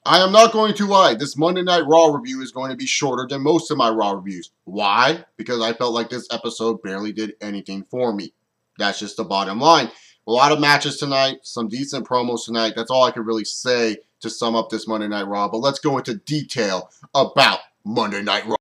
I am not going to lie, this Monday Night Raw review is going to be shorter than most of my Raw reviews. Why? Because I felt like this episode barely did anything for me. That's just the bottom line. A lot of matches tonight, some decent promos tonight. That's all I can really say to sum up this Monday Night Raw. But let's go into detail about Monday Night Raw.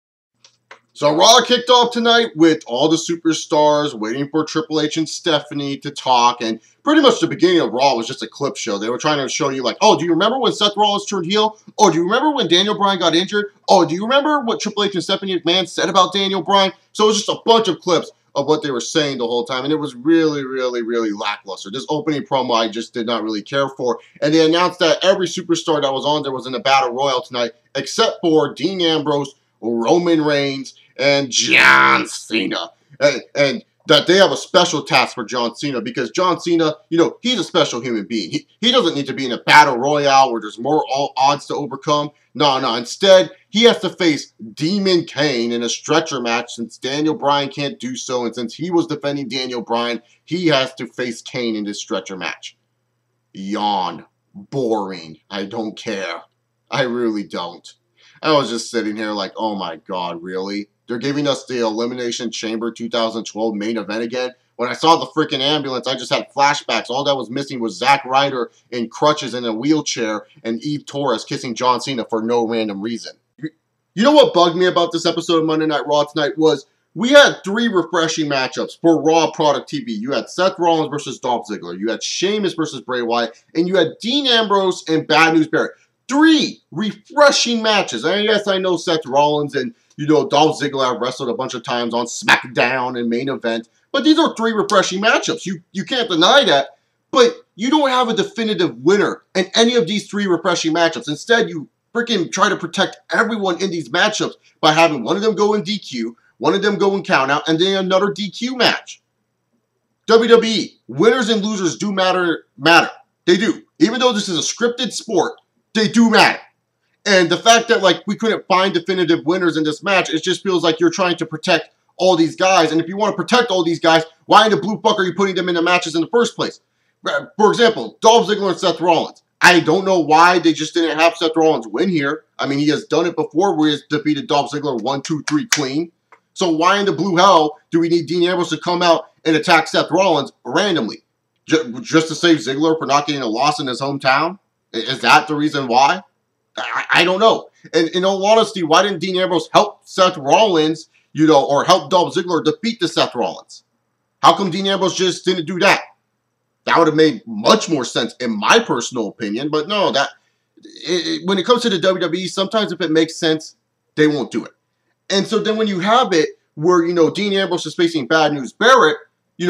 So Raw kicked off tonight with all the superstars waiting for Triple H and Stephanie to talk, and pretty much the beginning of Raw was just a clip show. They were trying to show you like, oh, do you remember when Seth Rollins turned heel? Oh, do you remember when Daniel Bryan got injured? Oh, do you remember what Triple H and Stephanie McMahon said about Daniel Bryan? So it was just a bunch of clips of what they were saying the whole time, and it was really, really, really lackluster. This opening promo I just did not really care for, and they announced that every superstar that was on there was in a Battle Royal tonight, except for Dean Ambrose, Roman Reigns, and John Cena. And that they have a special task for John Cena because John Cena, he's a special human being. He doesn't need to be in a battle royale where there's more odds to overcome. No. Instead, he has to face Demon Kane in a stretcher match since Daniel Bryan can't do so. And since he was defending Daniel Bryan, he has to face Kane in this stretcher match. Yawn. Boring. I don't care. I really don't. I was just sitting here like, oh my God, really? They're giving us the Elimination Chamber 2012 main event again. When I saw the freaking ambulance, I just had flashbacks. All that was missing was Zack Ryder in crutches in a wheelchair and Eve Torres kissing John Cena for no random reason. You know what bugged me about this episode of Monday Night Raw tonight was we had 3 refreshing matchups for Raw Product TV. You had Seth Rollins versus Dolph Ziggler. You had Sheamus versus Bray Wyatt. And you had Dean Ambrose and Bad News Barrett. 3 refreshing matches. And yes, I know Seth Rollins and Dolph Ziggler have wrestled a bunch of times on SmackDown and main event. But these are 3 refreshing matchups. You can't deny that. But you don't have a definitive winner in any of these 3 refreshing matchups. Instead, you freaking try to protect everyone in these matchups by having one of them go in DQ, one of them go in countout, and then another DQ match. WWE, winners and losers do matter. They do. Even though this is a scripted sport, they do matter. And the fact that, we couldn't find definitive winners in this match, it just feels like you're trying to protect all these guys. And if you want to protect all these guys, why in the blue fuck are you putting them in the matches in the first place? For example, Dolph Ziggler and Seth Rollins. I don't know why they just didn't have Seth Rollins win here. I mean, he has done it before where he's defeated Dolph Ziggler 1, 2, 3 clean. So why in the blue hell do we need Dean Ambrose to come out and attack Seth Rollins randomly? Just to save Ziggler for not getting a loss in his hometown? Is that the reason why? I don't know. And in all honesty, why didn't Dean Ambrose help Seth Rollins, or help Dolph Ziggler defeat the Seth Rollins? How come Dean Ambrose just didn't do that? That would have made much more sense in my personal opinion. But no, when it comes to the WWE, sometimes if it makes sense, they won't do it. And so then when you have it where, Dean Ambrose is facing Bad News Barrett,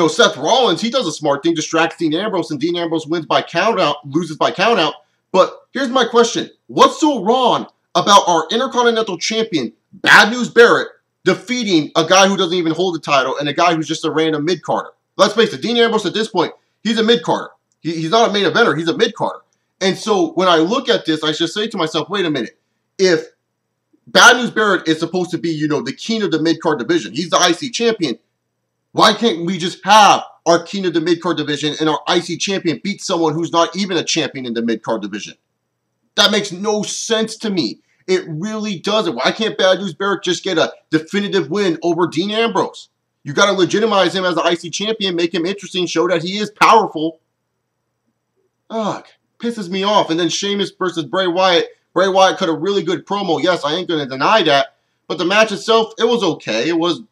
Seth Rollins, he does a smart thing, distracts Dean Ambrose, and Dean Ambrose loses by countout. But here's my question. What's so wrong about our Intercontinental Champion, Bad News Barrett, defeating a guy who doesn't even hold the title and a guy who's just a random mid-carder? Let's face it, Dean Ambrose at this point, he's a mid-carder. He's not a main eventer, he's a mid-carder. And so when I look at this, I should say to myself, wait a minute. If Bad News Barrett is supposed to be, the king of the mid-card division, he's the IC champion, why can't we just have our king of the mid-card division and our IC champion beat someone who's not even a champion in the mid-card division? That makes no sense to me. It really doesn't. Why can't Bad News Barrett just get a definitive win over Dean Ambrose? You got to legitimize him as the IC champion, make him interesting, show that he is powerful. Ugh, pisses me off. And then Sheamus versus Bray Wyatt. Bray Wyatt cut a really good promo. Yes, I ain't going to deny that. But the match itself, it was okay. It was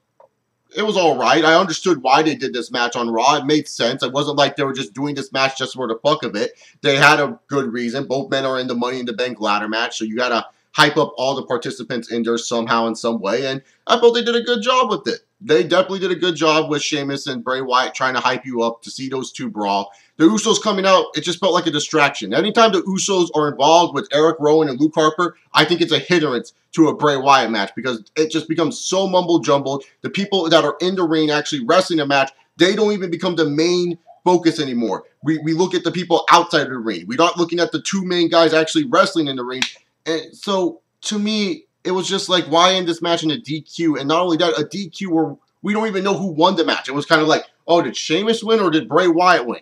all right. I understood why they did this match on Raw. It made sense. It wasn't like they were just doing this match just for the fuck of it. They had a good reason. Both men are in the Money in the Bank ladder match, so you got to hype up all the participants in there somehow in some way, and I felt they did a good job with it. They definitely did a good job with Sheamus and Bray Wyatt trying to hype you up to see those 2 brawl. The Usos coming out, it just felt like a distraction. Anytime the Usos are involved with Eric Rowan and Luke Harper, I think it's a hindrance to a Bray Wyatt match because it just becomes so mumble-jumbled. The people that are in the ring actually wrestling a match, they don't even become the main focus anymore. We look at the people outside of the ring. We're not looking at the 2 main guys actually wrestling in the ring. And so, to me, it was just like, why end this match in a DQ? And not only that, a DQ where we don't even know who won the match. It was kind of like, oh, did Sheamus win or did Bray Wyatt win?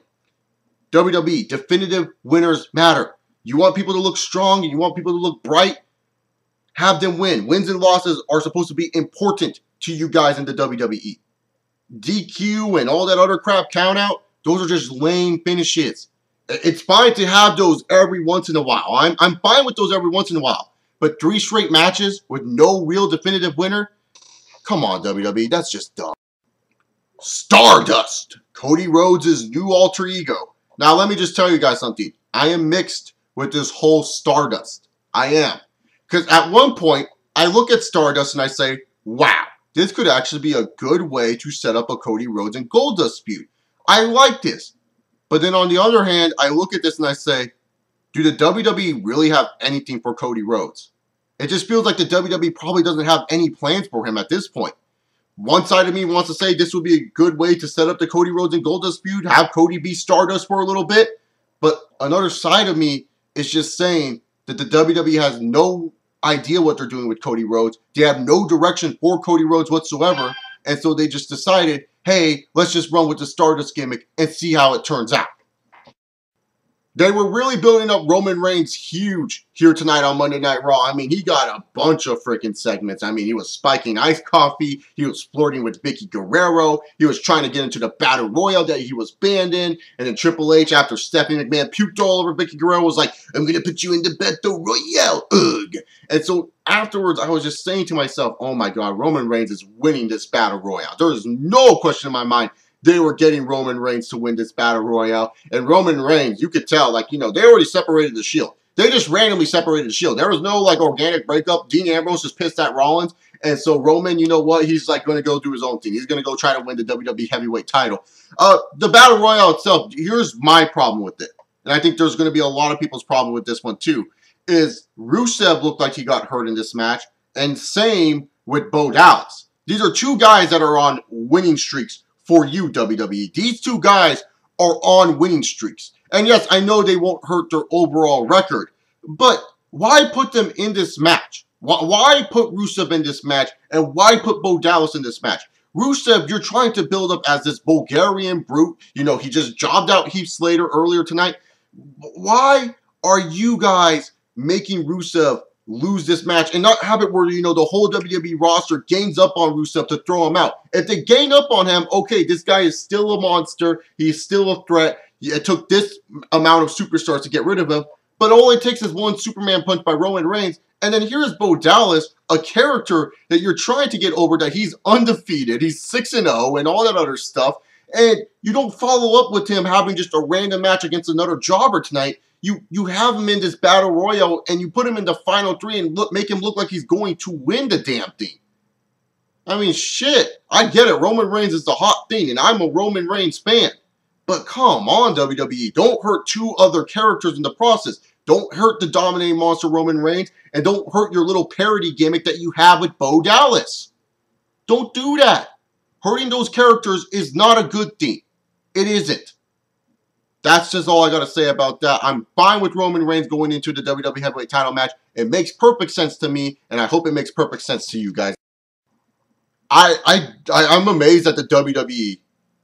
WWE, definitive winners matter. You want people to look strong and you want people to look bright? Have them win. Wins and losses are supposed to be important to you guys in the WWE. DQ and all that other crap count out, those are just lame finishes. It's fine to have those every once in a while. I'm fine with those every once in a while. But 3 straight matches with no real definitive winner? Come on, WWE, that's just dumb. Stardust, Cody Rhodes' new alter ego. Now, let me just tell you guys something. I am mixed with this whole Stardust. I am. Because at one point, I look at Stardust and I say, wow, this could actually be a good way to set up a Cody Rhodes and Goldust feud. I like this. But then on the other hand, I look at this and I say, do the WWE really have anything for Cody Rhodes? It just feels like the WWE probably doesn't have any plans for him at this point. One side of me wants to say this would be a good way to set up the Cody Rhodes and Goldust feud, have Cody be Stardust for a little bit. But another side of me is just saying that the WWE has no idea what they're doing with Cody Rhodes. They have no direction for Cody Rhodes whatsoever. And so they just decided, hey, let's just run with the Stardust gimmick and see how it turns out. They were really building up Roman Reigns huge here tonight on Monday Night Raw. I mean, he got a bunch of freaking segments. I mean, he was spiking iced coffee. He was flirting with Vicky Guerrero. He was trying to get into the Battle Royal that he was banned in. And then Triple H, after Stephanie McMahon puked all over Vicky Guerrero, was like, I'm going to put you in the Battle Royale. Ugh. And so afterwards, I was just saying to myself, oh my God, Roman Reigns is winning this Battle Royale. There is no question in my mind. They were getting Roman Reigns to win this Battle Royale. And Roman Reigns, you could tell, like, you know, they already separated the Shield. They just randomly separated the Shield. There was no, like, organic breakup. Dean Ambrose just pissed at Rollins. And so Roman, you know what? He's, like, going to go do his own thing. He's going to go try to win the WWE Heavyweight title. The Battle Royale itself, here's my problem with it. And I think there's going to be a lot of people's problem with this one, too, is Rusev looked like he got hurt in this match. And same with Bo Dallas. These are 2 guys that are on winning streaks for you, WWE. These 2 guys are on winning streaks. And yes, I know they won't hurt their overall record, but why put them in this match? Why put Rusev in this match? And why put Bo Dallas in this match? Rusev, you're trying to build up as this Bulgarian brute. You know, he just jobbed out Heath Slater earlier tonight. Why are you guys making Rusev lose this match and not have it where, you know, the whole WWE roster gains up on Rusev to throw him out? If they gain up on him, okay, this guy is still a monster. He's still a threat. It took this amount of superstars to get rid of him, but all it takes is one Superman punch by Roman Reigns. And then here's Bo Dallas, a character that you're trying to get over, that he's undefeated. He's 6-0 and all that other stuff. And you don't follow up with him having just a random match against another jobber tonight. You have him in this Battle Royal and you put him in the final 3 and make him look like he's going to win the damn thing. I mean, shit. I get it. Roman Reigns is the hot thing and I'm a Roman Reigns fan. But come on, WWE. Don't hurt 2 other characters in the process. Don't hurt the dominating monster Roman Reigns and don't hurt your little parody gimmick that you have with Bo Dallas. Don't do that. Hurting those characters is not a good thing. It isn't. That's just all I got to say about that. I'm fine with Roman Reigns going into the WWE Heavyweight title match. It makes perfect sense to me, and I hope it makes perfect sense to you guys. I'm amazed that the WWE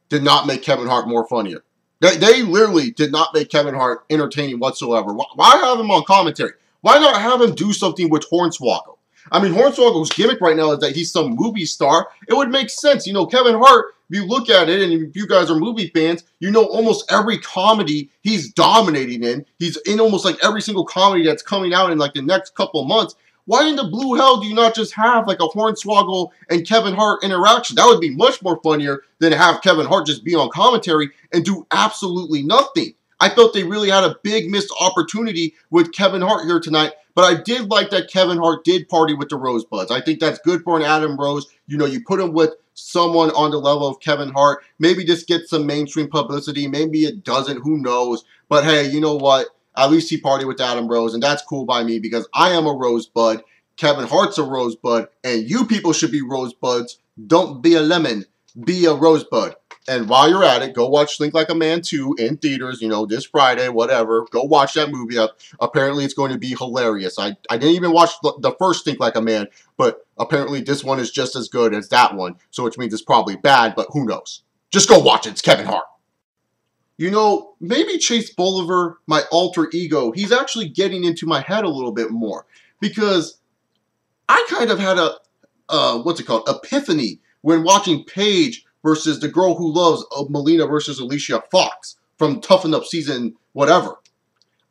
did not make Kevin Hart more funnier. They literally did not make Kevin Hart entertaining whatsoever. Why have him on commentary? Why not have him do something with Hornswoggle? I mean, Hornswoggle's gimmick right now is that he's some movie star. It would make sense. You know, Kevin Hart, if you look at it, and if you guys are movie fans, you know almost every comedy he's dominating in. He's in almost like every single comedy that's coming out in like the next couple of months. Why in the blue hell do you not just have like a Hornswoggle and Kevin Hart interaction? That would be much more funnier than to have Kevin Hart just be on commentary and do absolutely nothing. I felt they really had a big missed opportunity with Kevin Hart here tonight. But I did like that Kevin Hart did party with the Rosebuds. I think that's good for an Adam Rose. You know, you put him with someone on the level of Kevin Hart. Maybe this gets some mainstream publicity. Maybe it doesn't. Who knows? But hey, you know what? At least he partied with Adam Rose. And that's cool by me because I am a Rosebud. Kevin Hart's a Rosebud. And you people should be Rosebuds. Don't be a lemon. Be a Rosebud. And while you're at it, go watch Think Like a Man 2 in theaters, you know, this Friday, whatever. Go watch that movie up. Apparently, it's going to be hilarious. I didn't even watch the first Think Like a Man, but apparently this one is just as good as that one. So which means it's probably bad, but who knows? Just go watch it. It's Kevin Hart. You know, maybe Chase Bolivar, my alter ego, he's actually getting into my head a little bit more. Because I kind of had epiphany when watching Paige versus the girl who loves Melina versus Alicia Fox from Toughen Up season whatever.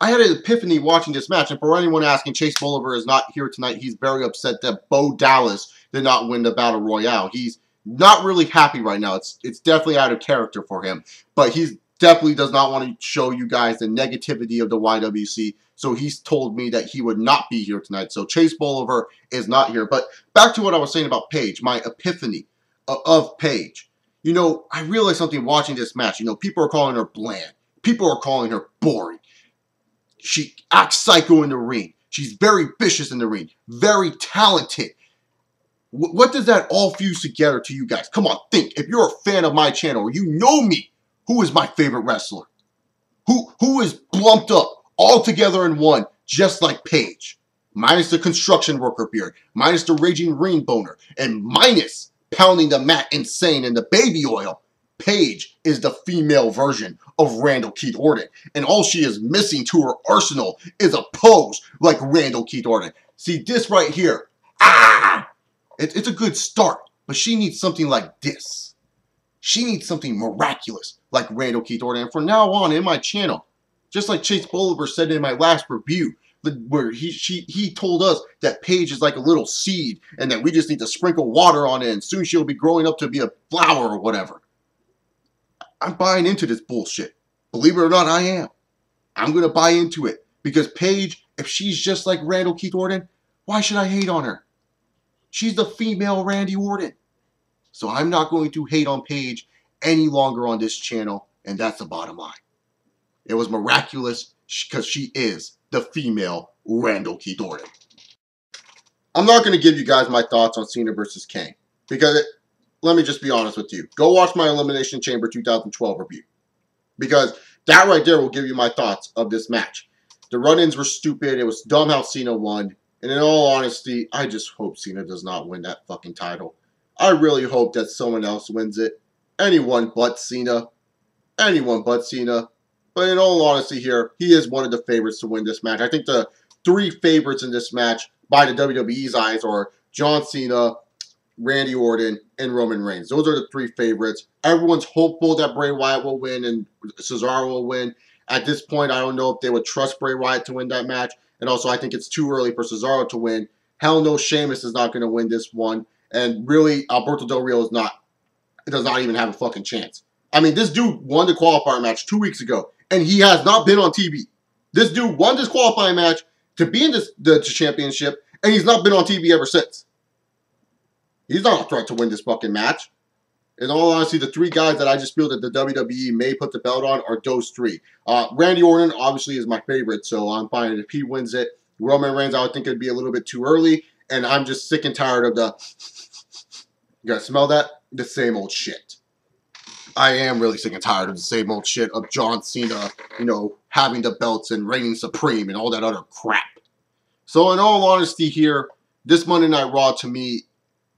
I had an epiphany watching this match, and for anyone asking, Chase Bolivar is not here tonight. He's very upset that Bo Dallas did not win the Battle Royale. He's not really happy right now. It's definitely out of character for him, but he's definitely does not want to show you guys the negativity of the YWC, so he's told me that he would not be here tonight. So Chase Bolivar is not here. But back to what I was saying about Paige, my epiphany of Paige. You know, I realized something watching this match. You know, people are calling her bland. People are calling her boring. She acts psycho in the ring. She's very vicious in the ring. Very talented. What does that all fuse together to you guys? Come on, think. If you're a fan of my channel or you know me, who is my favorite wrestler? Who is blumped up all together in one, just like Paige? Minus the construction worker beard, minus the raging ring boner, and minus pounding the mat insane and the baby oil. Paige is the female version of Randall Keith Orton. And all she is missing to her arsenal is a pose like Randall Keith Orton. See this right here. It's a good start, but she needs something like this. She needs something miraculous like Randall Keith Orton. And from now on in my channel, just like Chase Bolivar said in my last review, where he told us that Paige is like a little seed and that we just need to sprinkle water on it and soon she'll be growing up to be a flower or whatever. I'm buying into this bullshit. Believe it or not, I am. I'm going to buy into it. Because Paige, if she's just like Randall Keith Orton, why should I hate on her? She's the female Randy Orton. So I'm not going to hate on Paige any longer on this channel. And that's the bottom line. It was miraculous because she is the female Randall Keith Orton. I'm not going to give you guys my thoughts on Cena versus Kane. Because let me just be honest with you. Go watch my Elimination Chamber 2012 review. Because that right there will give you my thoughts of this match. The run-ins were stupid. It was dumb how Cena won. And in all honesty, I just hope Cena does not win that fucking title. I really hope that someone else wins it. Anyone but Cena. Anyone but Cena. But in all honesty here, he is one of the favorites to win this match. I think the three favorites in this match by the WWE's eyes are John Cena, Randy Orton, and Roman Reigns. Those are the three favorites. Everyone's hopeful that Bray Wyatt will win and Cesaro will win. At this point, I don't know if they would trust Bray Wyatt to win that match. And also, I think it's too early for Cesaro to win. Hell no, Sheamus is not going to win this one. And really, Alberto Del Rio does not even have a fucking chance. I mean, this dude won the qualifier match 2 weeks ago, and he has not been on TV. This dude won this qualifying match to be in the championship, and he's not been on TV ever since. He's not a threat to win this fucking match. In all honesty, the three guys that I just feel that the WWE may put the belt on are those three. Randy Orton, obviously, is my favorite, so I'm fine if he wins it. Roman Reigns, I would think it'd be a little bit too early, and I'm just sick and tired of the... You guys smell that? The same old shit. I am really sick and tired of the same old shit of John Cena, you know, having the belts and reigning supreme and all that other crap. So in all honesty here, this Monday Night Raw to me,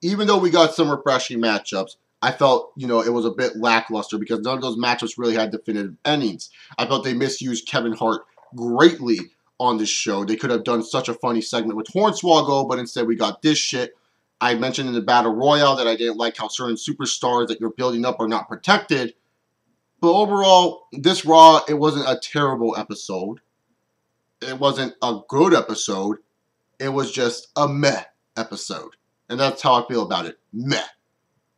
even though we got some refreshing matchups, I felt, you know, it was a bit lackluster because none of those matchups really had definitive endings. I felt they misused Kevin Hart greatly on this show. They could have done such a funny segment with Hornswoggle, but instead we got this shit. I mentioned in the Battle Royale that I didn't like how certain superstars that you're building up are not protected. But overall, this Raw, it wasn't a terrible episode. It wasn't a good episode. It was just a meh episode. And that's how I feel about it. Meh.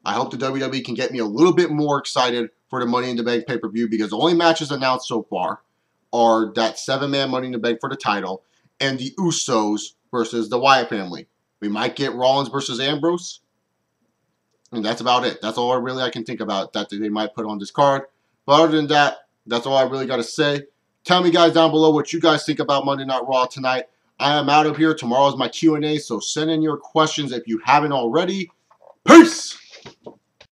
I hope the WWE can get me a little bit more excited for the Money in the Bank pay-per-view because the only matches announced so far are that 7-man Money in the Bank for the title and the Usos versus the Wyatt family. We might get Rollins versus Ambrose. And that's about it. That's all I can think about that they might put on this card. But other than that, that's all I really got to say. Tell me guys down below what you guys think about Monday Night Raw tonight. I am out of here. Tomorrow is my Q&A, so send in your questions if you haven't already. Peace!